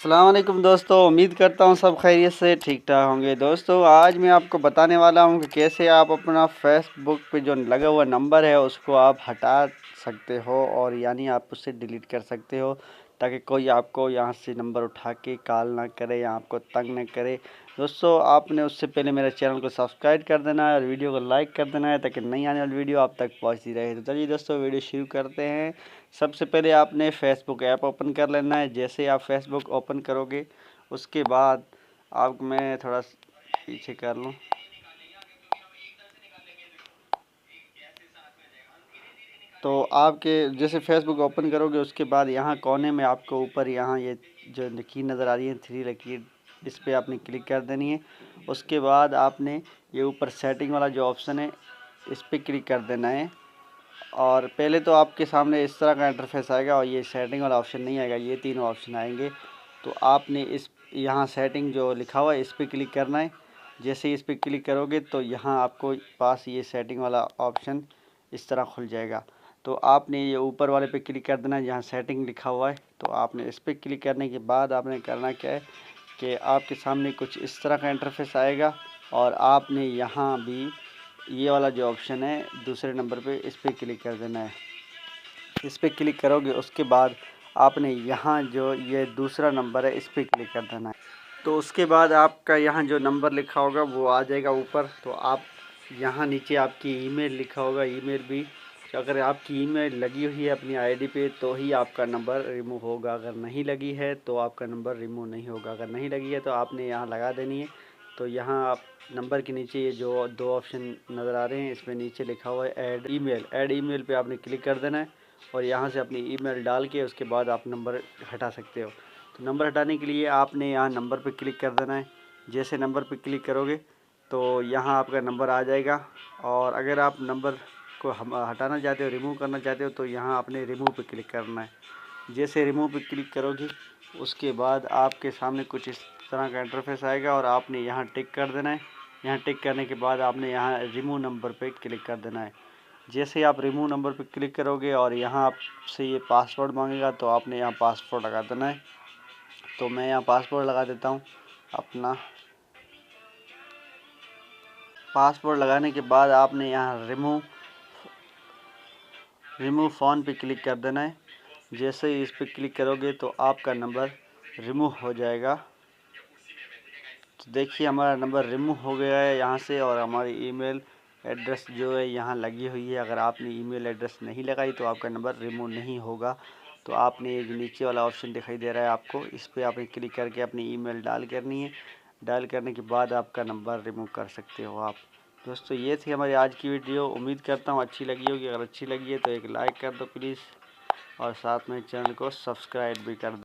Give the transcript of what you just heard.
अस्सलाम वालेकुम दोस्तों, उम्मीद करता हूँ सब खैरियत से ठीक ठाक होंगे। दोस्तों आज मैं आपको बताने वाला हूँ कि कैसे आप अपना फेसबुक पे जो लगा हुआ नंबर है उसको आप हटा सकते हो और यानी आप उससे डिलीट कर सकते हो, ताकि कोई आपको यहाँ से नंबर उठा के कॉल ना करे या आपको तंग ना करे। दोस्तों आपने उससे पहले मेरे चैनल को सब्सक्राइब कर देना है और वीडियो को लाइक कर देना है, ताकि नई आने वाली वीडियो आप तक पहुँचती रहे। तो चलिए दोस्तों वीडियो शुरू करते हैं। सबसे पहले आपने फेसबुक ऐप ओपन कर लेना है। जैसे आप फेसबुक ओपन करोगे उसके बाद आप, मैं थोड़ा पीछे कर लूँ, तो आपके जैसे फेसबुक ओपन करोगे उसके बाद यहाँ कोने में आपको ऊपर यहाँ ये जो लकीर नज़र आ रही है, 3 लकीर, इस पर आपने क्लिक कर देनी है। उसके बाद आपने ये ऊपर सेटिंग वाला जो ऑप्शन है इस पर क्लिक कर देना है। और पहले तो आपके सामने इस तरह का इंटरफेस आएगा और ये सेटिंग वाला ऑप्शन नहीं आएगा, ये तीनों ऑप्शन आएंगे। तो आपने इस यहाँ सेटिंग जो लिखा हुआ है इस पर क्लिक करना है। जैसे ही इस पर क्लिक करोगे तो यहाँ आपको पास ये सेटिंग वाला ऑप्शन इस तरह खुल जाएगा। तो आपने ये ऊपर वाले पे क्लिक कर देना है जहाँ सेटिंग लिखा हुआ है। तो आपने इस पर क्लिक करने के बाद आपने करना क्या है कि आपके सामने कुछ इस तरह का इंटरफेस आएगा और आपने यहाँ भी ये वाला जो ऑप्शन है दूसरे नंबर पे इस पर क्लिक कर देना है। इस पर क्लिक करोगे उसके बाद आपने यहाँ जो ये दूसरा नंबर है इस पर क्लिक कर देना है। तो उसके बाद आपका यहाँ जो नंबर लिखा होगा वो आ जाएगा ऊपर। तो आप यहाँ नीचे आपकी ईमेल लिखा होगा, ईमेल भी, अगर आपकी ईमेल लगी हुई है अपनी आईडी पे तो ही आपका नंबर रिमूव होगा, अगर नहीं लगी है तो आपका नंबर रिमूव नहीं होगा। अगर नहीं लगी है तो आपने यहाँ लगा देनी है। तो यहाँ आप नंबर के नीचे ये जो 2 ऑप्शन नज़र आ रहे हैं इसमें नीचे लिखा हुआ है ऐड ईमेल पे आपने क्लिक कर देना है और यहाँ से अपनी ईमेल डाल के उसके बाद आप नंबर हटा सकते हो। तो नंबर हटाने के लिए आपने यहाँ नंबर पे क्लिक कर देना है। जैसे नंबर पे क्लिक करोगे तो यहाँ आपका नंबर आ जाएगा। और अगर आप नंबर को हटाना चाहते हो, रिमूव करना चाहते हो, तो यहाँ आपने रिमूव पे क्लिक करना है। जैसे रिमूव पे क्लिक करोगे उसके बाद आपके सामने कुछ इस तरह का इंटरफेस आएगा और आपने यहाँ टिक कर देना है। यहाँ टिक करने के बाद आपने यहाँ रिमूव नंबर पे क्लिक कर देना है। जैसे आप रिमूव नंबर पे क्लिक करोगे और यहाँ आपसे ये पासवर्ड मांगेगा तो आपने यहाँ पासवर्ड लगा देना है। तो मैं यहाँ पासवर्ड लगा देता हूँ अपना। पासवर्ड लगाने के बाद आपने यहाँ रिमूव फ़ोन पे क्लिक कर देना है। जैसे ही इस पर क्लिक करोगे तो आपका नंबर रिमूव हो जाएगा। तो देखिए हमारा नंबर रिमूव हो गया है यहाँ से और हमारी ईमेल एड्रेस जो है यहाँ लगी हुई है। अगर आपने ईमेल एड्रेस नहीं लगाई तो आपका नंबर रिमूव नहीं होगा। तो आपने एक नीचे वाला ऑप्शन दिखाई दे रहा है आपको, इस पर आपने क्लिक करके अपनी ईमेल डाल करनी है। डाल करने के बाद आपका नंबर रिमूव कर सकते हो आप। दोस्तों ये थी हमारी आज की वीडियो, उम्मीद करता हूँ अच्छी लगी होगी। अगर अच्छी लगी है तो एक लाइक कर दो प्लीज़ और साथ में चैनल को सब्सक्राइब भी कर दो।